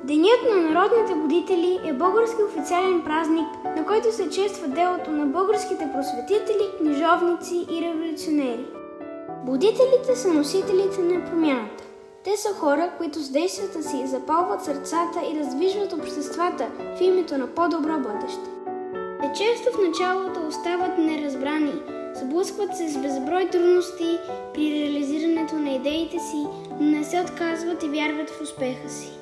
Денят на народните будители е български официален празник, на който се чества делото на българските просветители, книжовници и революционери. Будителите са носителите на промяната. Те са хора, които с действията си запалват сърцата и раздвижват обществата в името на по-добро бъдеще. Те често в началото остават неразбрани, сблъскват се с безброй трудности при реализирането на идеите си, но не се отказват и вярват в успеха си.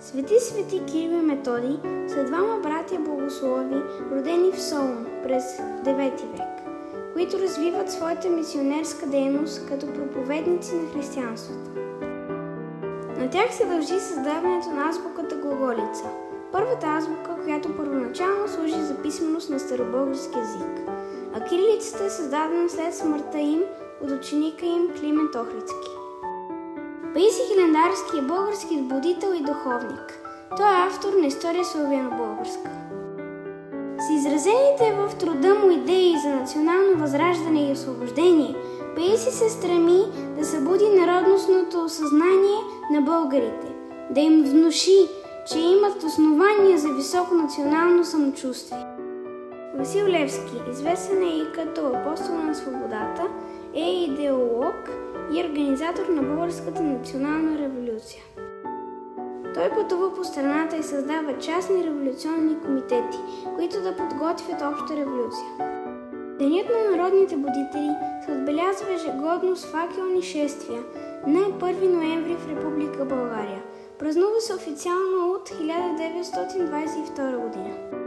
Свети Кирил и Методий са двама братя богослови, родени в Солун през 9 век, които развиват своята мисионерска дейност като проповедници на християнството. На тях се дължи създаването на азбуката Глаголица, първата азбука, която първоначално служи за писменост на старобългарски език, а кирилицата е създадена след смъртта им от ученика им Климент Охридски. Паисий Хилендарски е български будител и духовник. Той е автор на история славяно-българска. С изразените в труда му идеи за национално възраждане и освобождение, Паисий се стреми да събуди народностното съзнание на българите, да им внуши, че имат основания за високо национално самочувствие. Васил Левски, известен и като апостол на свободата, е идеолог и организатор на българската национална революция. Той пътува по страната и създава частни революционни комитети, които да подготвят обща революция. Денят на народните будители се отбелязва ежегодно с факелни шествия на 1 ноември в Република България. Празнува се официално от 1922 година.